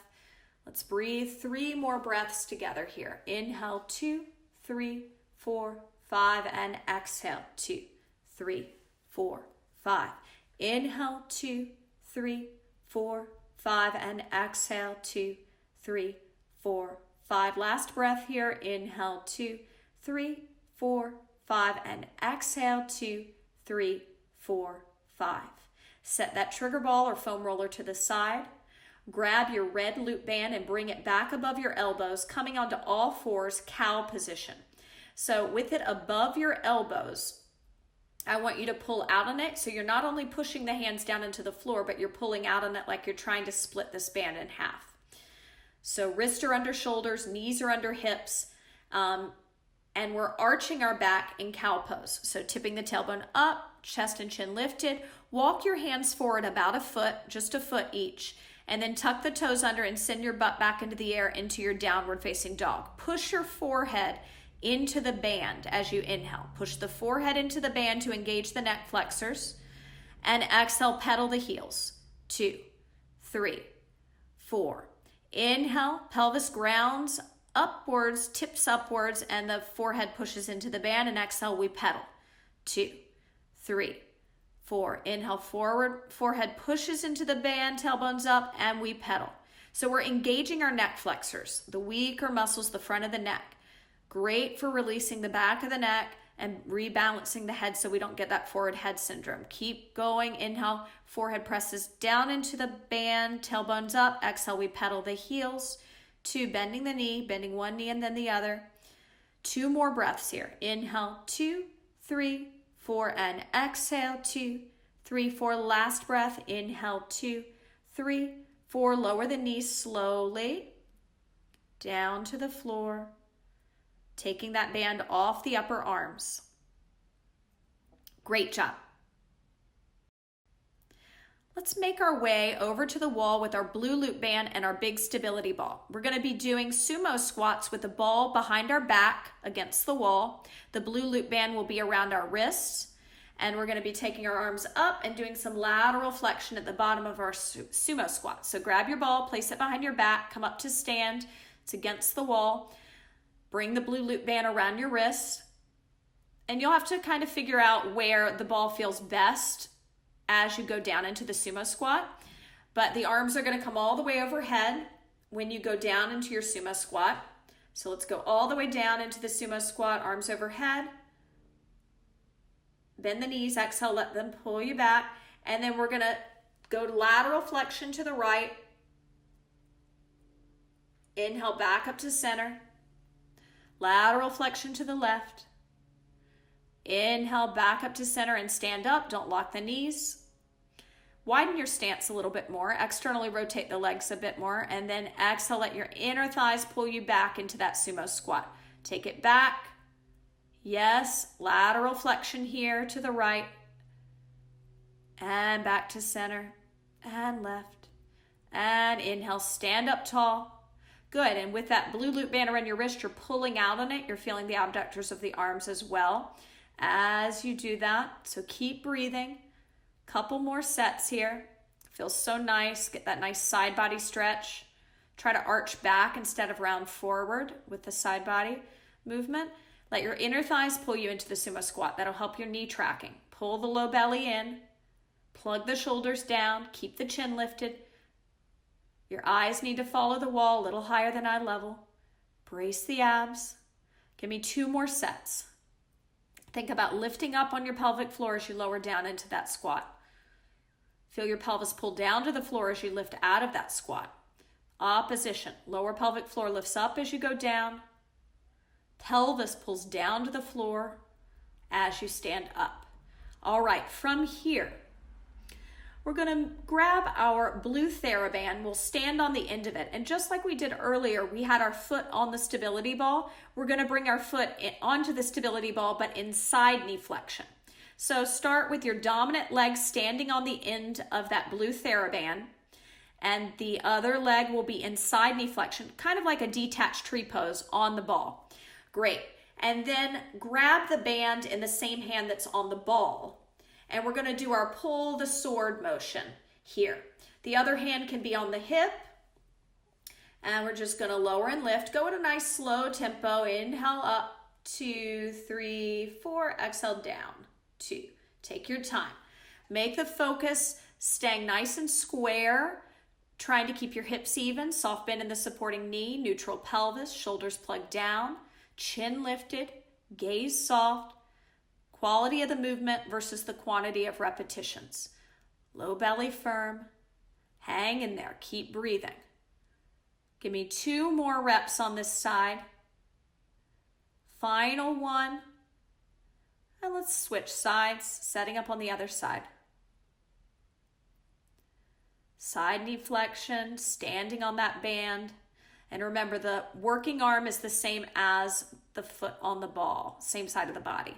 Let's breathe 3 more breaths together here. Inhale, 2, 3, 4, 5, and exhale, 2, 3, 4, 5. Inhale, 2, 3, 4, 5, and exhale, 2, 3, 4, 5. Last breath here. Inhale, 2, 3, 4, 5, and exhale, 2, 3, 4, 5. Set that trigger ball or foam roller to the side. Grab your red loop band and bring it back above your elbows, coming onto all fours, cow position. So with it above your elbows, I want you to pull out on it. So you're not only pushing the hands down into the floor, but you're pulling out on it like you're trying to split this band in half. So wrists are under shoulders, knees are under hips, and we're arching our back in cow pose. So tipping the tailbone up, chest and chin lifted. Walk your hands forward about a foot, just a foot each, and then tuck the toes under and send your butt back into the air into your downward facing dog. Push your forehead into the band as you inhale. Push the forehead into the band to engage the neck flexors. And exhale, pedal the heels. 2, 3, 4. Inhale, pelvis grounds upwards, tips upwards, and the forehead pushes into the band. And exhale, we pedal. 2, 3, 4. Inhale, forward, forehead pushes into the band, tailbones up, and we pedal. So we're engaging our neck flexors, the weaker muscles, the front of the neck. Great for releasing the back of the neck and rebalancing the head so we don't get that forward head syndrome. Keep going. Inhale, forehead presses down into the band, tailbones up. Exhale, we pedal the heels. 2, bending the knee, bending one knee and then the other. 2 more breaths here. Inhale, 2, 3, 4, and exhale, 2, 3, 4. Last breath. Inhale, 2, 3, 4. Lower the knees slowly down to the floor. Taking that band off the upper arms. Great job. Let's make our way over to the wall with our blue loop band and our big stability ball. We're going to be doing sumo squats with the ball behind our back against the wall. The blue loop band will be around our wrists, and we're going to be taking our arms up and doing some lateral flexion at the bottom of our sumo squat. So grab your ball, place it behind your back, come up to stand. It's against the wall. Bring the blue loop band around your wrist, and you'll have to kind of figure out where the ball feels best as you go down into the sumo squat. But the arms are going to come all the way overhead when you go down into your sumo squat. So let's go all the way down into the sumo squat, arms overhead. Bend the knees, exhale, let them pull you back. And then we're going to go lateral flexion to the right. Inhale, back up to center. Lateral flexion to the left. Inhale, back up to center and stand up. Don't lock the knees. Widen your stance a little bit more. Externally rotate the legs a bit more. And then exhale, let your inner thighs pull you back into that sumo squat. Take it back. Yes, lateral flexion here to the right. And back to center. And left. And inhale, stand up tall. Good, and with that blue loop band around your wrist, you're pulling out on it. You're feeling the abductors of the arms as well as you do that. So keep breathing. Couple more sets here. Feels so nice. Get that nice side body stretch. Try to arch back instead of round forward with the side body movement. Let your inner thighs pull you into the sumo squat. That'll help your knee tracking. Pull the low belly in. Plug the shoulders down. Keep the chin lifted. Your eyes need to follow the wall a little higher than eye level. Brace the abs. Give me 2 more sets. Think about lifting up on your pelvic floor as you lower down into that squat. Feel your pelvis pull down to the floor as you lift out of that squat. Opposition. Lower pelvic floor lifts up as you go down. Pelvis pulls down to the floor as you stand up. All right, from here, we're going to grab our blue Theraband. We'll stand on the end of it. And just like we did earlier, we had our foot on the stability ball. We're going to bring our foot onto the stability ball, but inside knee flexion. So start with your dominant leg standing on the end of that blue Theraband. And the other leg will be inside knee flexion, kind of like a detached tree pose on the ball. Great. And then grab the band in the same hand that's on the ball. And we're going to do our pull the sword motion here. The other hand can be on the hip. And we're just going to lower and lift. Go at a nice slow tempo. Inhale up, 2, 3, 4. Exhale down, 2. Take your time. Make the focus staying nice and square. Trying to keep your hips even. Soft bend in the supporting knee. Neutral pelvis. Shoulders plugged down. Chin lifted. Gaze soft. Quality of the movement versus the quantity of repetitions. Low belly firm. Hang in there. Keep breathing. Give me 2 more reps on this side. Final one. And let's switch sides, setting up on the other side. Side knee flexion, standing on that band. And remember, the working arm is the same as the foot on the ball, same side of the body.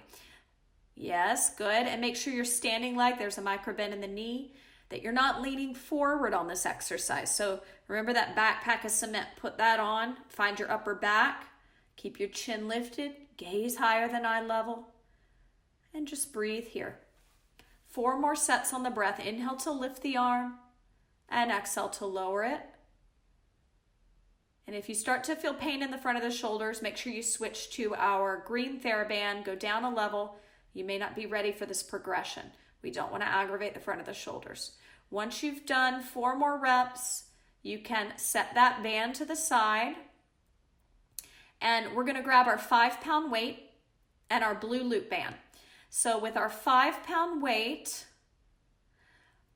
Yes, good. And make sure you're standing leg. There's a micro bend in the knee, that you're not leaning forward on this exercise. So remember that backpack of cement. Put that on. Find your upper back. Keep your chin lifted. Gaze higher than eye level. And just breathe here. 4 more sets on the breath. Inhale to lift the arm and exhale to lower it. And if you start to feel pain in the front of the shoulders, make sure you switch to our green Theraband. Go down a level. You may not be ready for this progression. We don't want to aggravate the front of the shoulders. Once you've done 4 more reps, you can set that band to the side. And we're going to grab our 5-pound weight and our blue loop band. So with our 5-pound weight,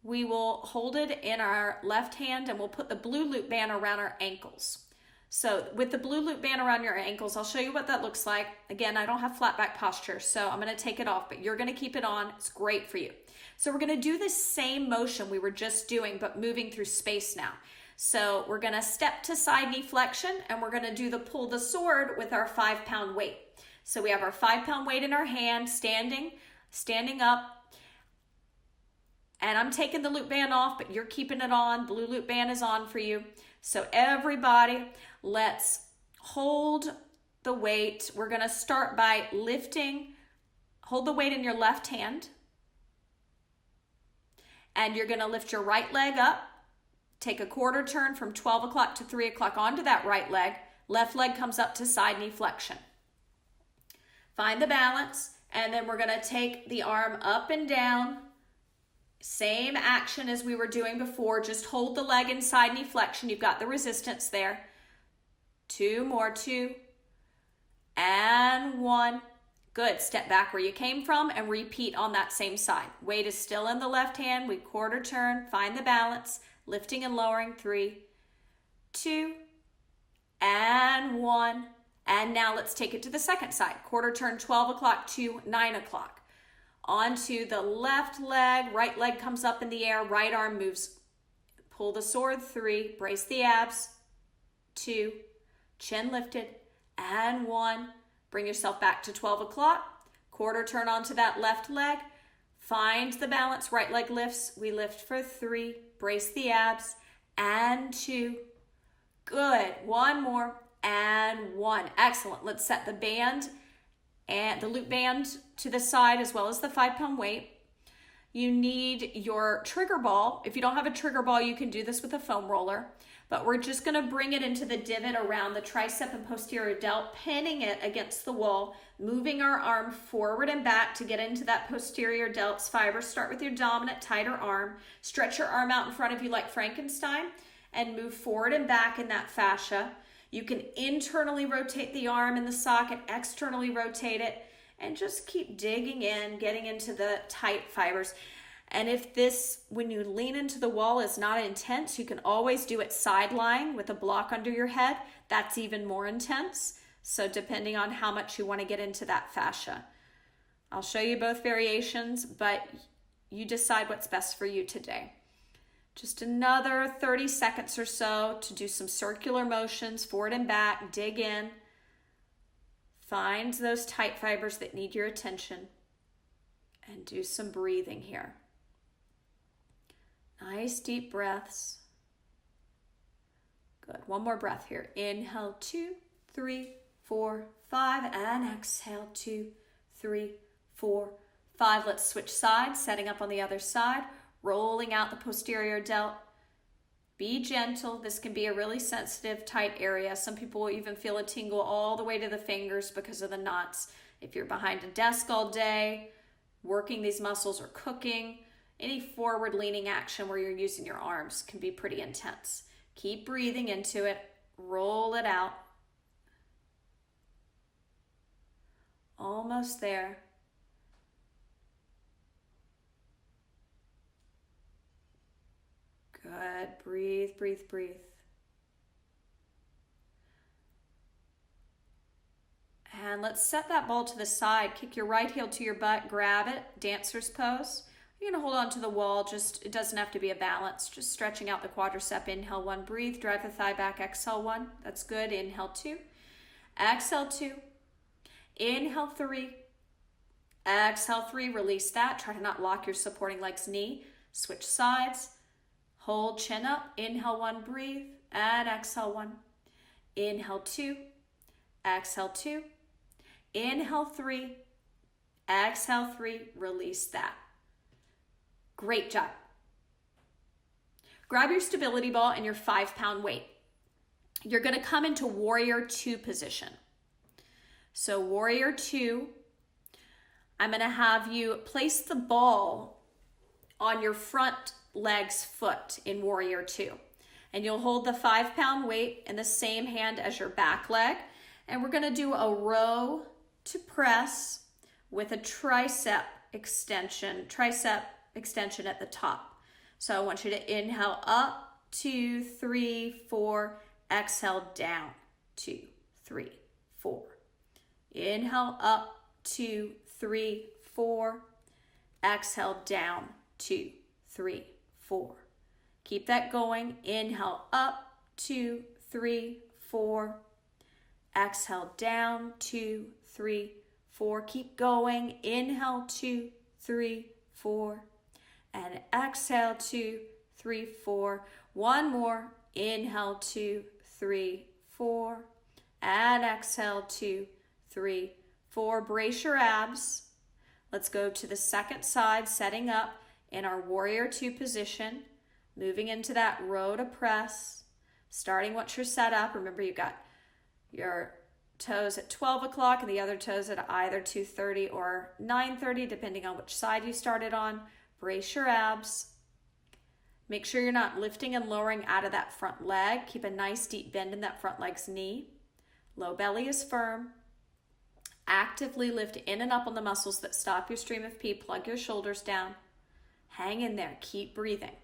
we will hold it in our left hand and we'll put the blue loop band around our ankles. So with the blue loop band around your ankles, I'll show you what that looks like. Again, I don't have flat back posture, so I'm going to take it off, but you're going to keep it on. It's great for you. So we're going to do the same motion we were just doing, but moving through space now. So we're going to step to side knee flexion, and we're going to do the pull the sword with our 5-pound weight. So we have our 5-pound weight in our hand, standing up. And I'm taking the loop band off, but you're keeping it on. Blue loop band is on for you. So everybody, let's hold the weight. We're going to start by lifting. Hold the weight in your left hand. And you're going to lift your right leg up. Take a quarter turn from 12 o'clock to 3 o'clock onto that right leg. Left leg comes up to side knee flexion. Find the balance. And then we're going to take the arm up and down. Same action as we were doing before. Just hold the leg in side knee flexion. You've got the resistance there. 2 more. 2 and 1. Good. Step back where you came from and repeat on that same side. Weight is still in the left hand. We quarter turn. Find the balance. Lifting and lowering. 3, 2, and 1. And now let's take it to the second side. Quarter turn 12 o'clock to 9 o'clock. Onto the left leg, right leg comes up in the air, right arm moves. Pull the sword. 3, brace the abs. 2, chin lifted, and 1. Bring yourself back to 12 o'clock. Quarter turn onto that left leg. Find the balance, right leg lifts. We lift for 3, brace the abs, and 2. Good. 1 more, and 1. Excellent. Let's set the band and the loop band to the side as well as the 5-pound weight. You need your trigger ball. If you don't have a trigger ball, you can do this with a foam roller, but we're just gonna bring it into the divot around the tricep and posterior delt, pinning it against the wall, moving our arm forward and back to get into that posterior delt's fiber. Start with your dominant, tighter arm. Stretch your arm out in front of you like Frankenstein and move forward and back in that fascia. You can internally rotate the arm in the socket, externally rotate it, and just keep digging in, getting into the tight fibers. And if this, when you lean into the wall, is not intense, you can always do it side lying with a block under your head. That's even more intense. So depending on how much you want to get into that fascia. I'll show you both variations, but you decide what's best for you today. Just another 30 seconds or so to do some circular motions, forward and back, dig in. Find those tight fibers that need your attention and do some breathing here. Nice deep breaths. Good. 1 more breath here. Inhale, 2, 3, 4, 5, and exhale, 2, 3, 4, 5. Let's switch sides, setting up on the other side. Rolling out the posterior delt. Be gentle. This can be a really sensitive, tight area. Some people will even feel a tingle all the way to the fingers because of the knots. If you're behind a desk all day, working these muscles or cooking, any forward leaning action where you're using your arms can be pretty intense. Keep breathing into it. Roll it out. Almost there. Good. Breathe, breathe, breathe. And let's set that ball to the side. Kick your right heel to your butt, grab it, dancer's pose. You're gonna hold on to the wall, it doesn't have to be a balance, just stretching out the quadricep. Inhale 1, breathe, drive the thigh back, exhale 1, that's good. Inhale 2, exhale 2, inhale 3, exhale 3, release that. Try to not lock your supporting leg's knee. Switch sides, hold chin up, inhale 1, breathe, and exhale 1. Inhale 2, exhale 2, inhale 3, exhale 3, release that. Great job. Grab your stability ball and your 5-pound weight. You're gonna come into warrior 2 position. So warrior 2, I'm gonna have you place the ball on your front leg's foot in warrior 2. And you'll hold the 5-pound weight in the same hand as your back leg. And we're gonna do a row to press with a tricep extension at the top. So I want you to inhale up, 2, 3, 4, exhale down, 2, 3, 4. Inhale up, 2, 3, 4, exhale down, 2, 3, 4. Keep that going. Inhale up, 2, 3, 4, exhale down, 2, 3, 4. Keep going. Inhale, 2, 3, 4. And exhale, 2, 3, 4. One more. Inhale, 2, 3, 4. And exhale, 2, 3, 4. Brace your abs. Let's go to the second side, setting up in our warrior 2 position. Moving into that row to press. Starting once you're set up. Remember, you got your toes at 12 o'clock and the other toes at either 2:30 or 9:30, depending on which side you started on. Brace your abs. Make sure you're not lifting and lowering out of that front leg. Keep a nice deep bend in that front leg's knee. Low belly is firm. Actively lift in and up on the muscles that stop your stream of pee. Plug your shoulders down. Hang in there. Keep breathing.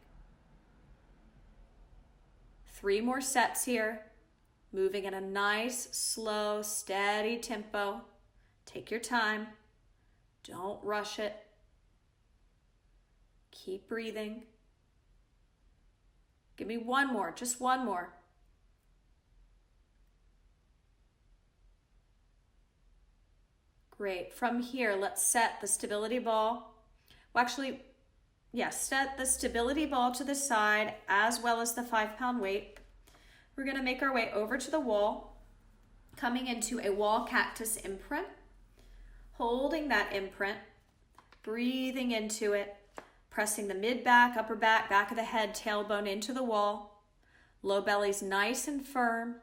3 more sets here. Moving in a nice, slow, steady tempo. Take your time. Don't rush it. Keep breathing. Give me one more, just one more. Great. From here, let's set the stability ball. Well, actually, set the stability ball to the side as well as the 5-pound weight. We're going to make our way over to the wall, coming into a wall cactus imprint, holding that imprint, breathing into it, pressing the mid-back, upper back, back of the head, tailbone into the wall. Low belly's nice and firm,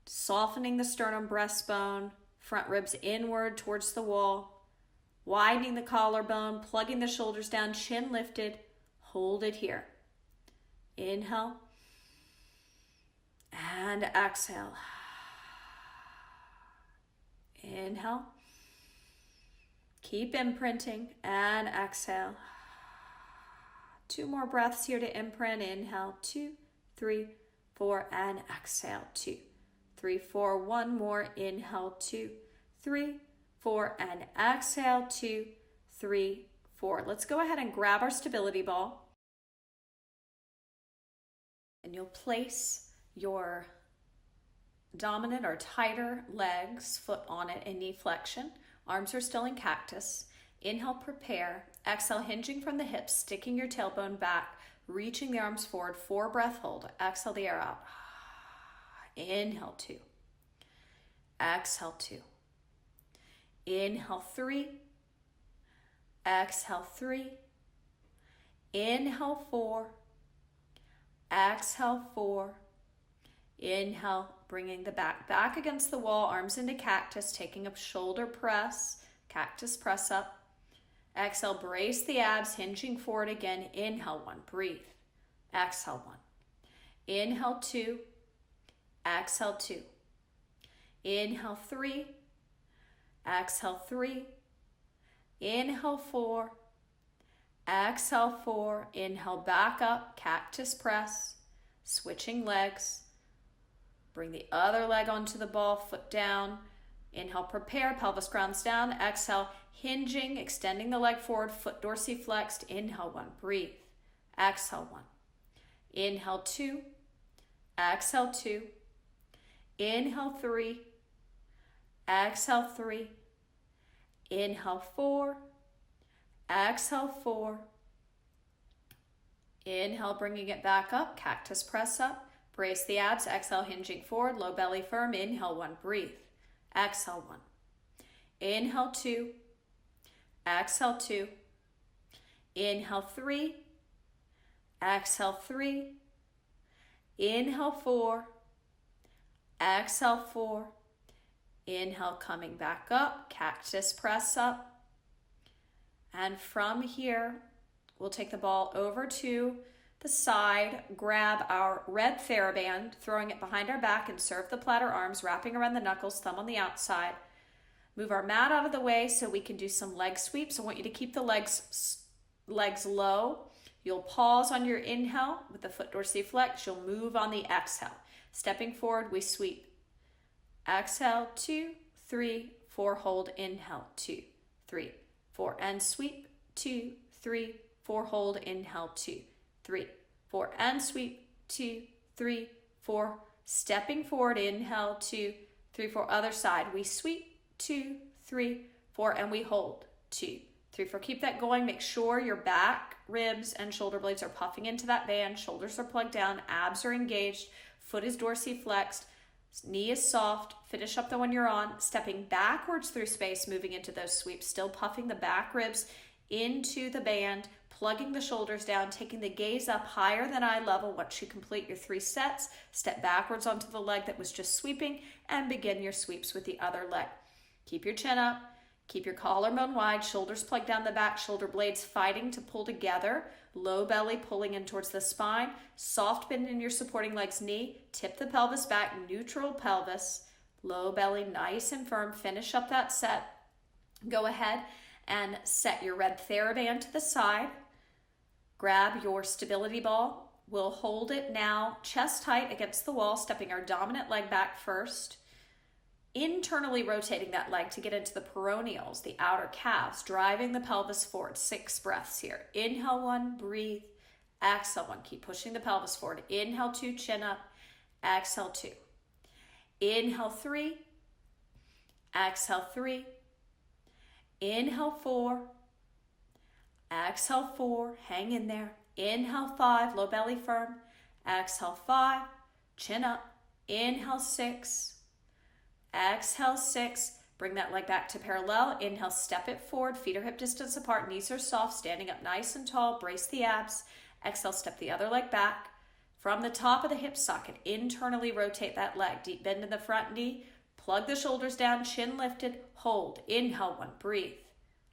softening the sternum breastbone, front ribs inward towards the wall, widening the collarbone, plugging the shoulders down, chin lifted. Hold it here. Inhale and exhale. Inhale. Keep imprinting and exhale. 2 more breaths here to imprint. Inhale, 2, 3, 4, and exhale, 2, 3, 4. One more. Inhale, 2, 3, 4, and exhale, 2, 3, 4. Let's go ahead and grab our stability ball. And you'll place your dominant or tighter legs, foot on it in knee flexion. Arms are still in cactus. Inhale, prepare. Exhale, hinging from the hips, sticking your tailbone back, reaching the arms forward. 4 breath hold. Exhale the air out. Inhale, 2. Exhale, 2. Inhale, 3. Exhale, 3. Inhale, 4. Exhale, 4. Inhale, bringing the back against the wall, arms into cactus, taking a shoulder press, cactus press up. Exhale, brace the abs, hinging forward again. Inhale, 1, breathe. Exhale, 1. Inhale, 2. Exhale, 2. Inhale, 3. Exhale, 3. Inhale, 4. Exhale, 4. Inhale, back up, cactus press, switching legs. Bring the other leg onto the ball, foot down. Inhale, prepare, pelvis grounds down. Exhale, hinging, extending the leg forward, foot dorsiflexed. Inhale, 1, breathe. Exhale, 1. Inhale, 2. Exhale, 2. Inhale, 3. Exhale, 3. Inhale, 4. Exhale, 4. Inhale, bringing it back up. Cactus press up. Brace the abs. Exhale, hinging forward. Low belly firm. Inhale, 1. Breathe. Exhale, 1. Inhale, 2. Exhale, 2. Inhale, 3. Exhale, 3. Inhale, 4. Exhale, 4. Inhale, coming back up. Cactus press up. And from here, we'll take the ball over to the side, grab our red Theraband, throwing it behind our back, and serve the platter arms, wrapping around the knuckles, thumb on the outside. Move our mat out of the way so we can do some leg sweeps. I want you to keep the legs low. You'll pause on your inhale with the foot dorsiflex. You'll move on the exhale. Stepping forward, we sweep. Exhale, 2, 3, 4, hold, inhale, 2, 3, 4, and sweep, 2, 3, 4, hold, inhale, 2, 3, 4, and sweep, 2, 3, 4, stepping forward, inhale, 2, 3, 4, other side, we sweep, 2, 3, 4, and we hold, 2, 3, 4, keep that going. Make sure your back, ribs, and shoulder blades are puffing into that band, shoulders are plugged down, abs are engaged, foot is dorsiflexed, knee is soft. Finish up the one you're on, stepping backwards through space, moving into those sweeps, still puffing the back ribs into the band, plugging the shoulders down, taking the gaze up higher than eye level. Once you complete your 3 sets, step backwards onto the leg that was just sweeping and begin your sweeps with the other leg. Keep your chin up, keep your collarbone wide, shoulders plugged down the back, shoulder blades fighting to pull together, low belly pulling in towards the spine, soft bend in your supporting leg's knee, tip the pelvis back, neutral pelvis, low belly nice and firm. Finish up that set. Go ahead and set your red Theraband to the side. Grab your stability ball. We'll hold it now chest height against the wall, stepping our dominant leg back first. Internally rotating that leg to get into the peroneals, the outer calves, driving the pelvis forward. 6 breaths here. Inhale, 1, breathe. Exhale, 1, keep pushing the pelvis forward. Inhale, 2, chin up. Exhale, 2. Inhale, 3. Exhale, 3. Inhale, 4. Exhale, 4. Hang in there. Inhale, 5. Low belly firm. Exhale, 5. Chin up. Inhale, 6. Exhale, 6. Bring that leg back to parallel. Inhale, step it forward. Feet are hip distance apart. Knees are soft. Standing up nice and tall. Brace the abs. Exhale, step the other leg back. From the top of the hip socket, internally rotate that leg. Deep bend in the front knee. Plug the shoulders down. Chin lifted. Hold. Inhale, 1. Breathe.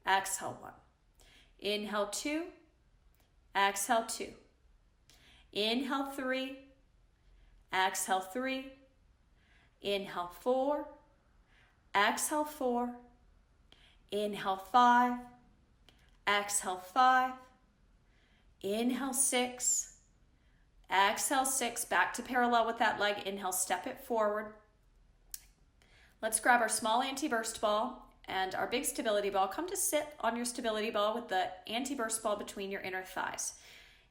Exhale, 1. Inhale, 2. Exhale, 2. Inhale, 3. Exhale, 3. Inhale, 4. Exhale, 4. Inhale, 5. Exhale, 5. Inhale, 6. Exhale, 6. Back to parallel with that leg. Inhale, step it forward. Let's grab our small anti-burst ball and our big stability ball. Come to sit on your stability ball with the anti-burst ball between your inner thighs.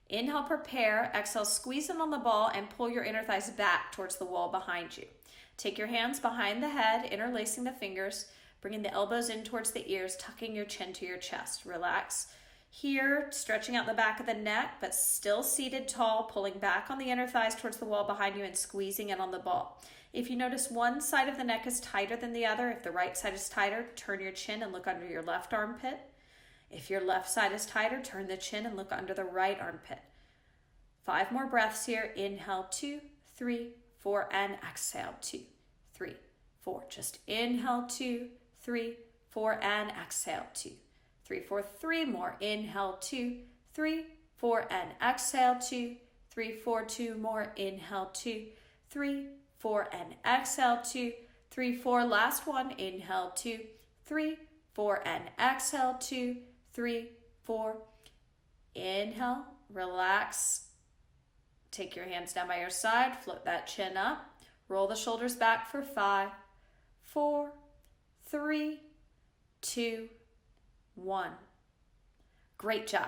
Inhale, prepare. Exhale, squeeze in on the ball and pull your inner thighs back towards the wall behind you. Take your hands behind the head, interlacing the fingers, bringing the elbows in towards the ears, tucking your chin to your chest. Relax here, stretching out the back of the neck, but still seated tall, pulling back on the inner thighs towards the wall behind you and squeezing in on the ball. If you notice one side of the neck is tighter than the other, if the right side is tighter, turn your chin and look under your left armpit. If your left side is tighter, turn the chin and look under the right armpit. 5 more breaths here. Inhale, 2, 3, 4, and exhale, 2, 3, 4. Just inhale, 2, 3, 4, and exhale, 2, 3, 4. 3 more. Inhale, 2, 3, 4, and exhale, 2, 3, 4. 2 more. Inhale, 2, 3, 4, and exhale, 2, 3, 4. Last one. Inhale, 2, 3, 4, and exhale, 2, 3, 4. Inhale, relax. Take your hands down by your side, float that chin up, roll the shoulders back for 5, 4, 3, 2, 1. Great job.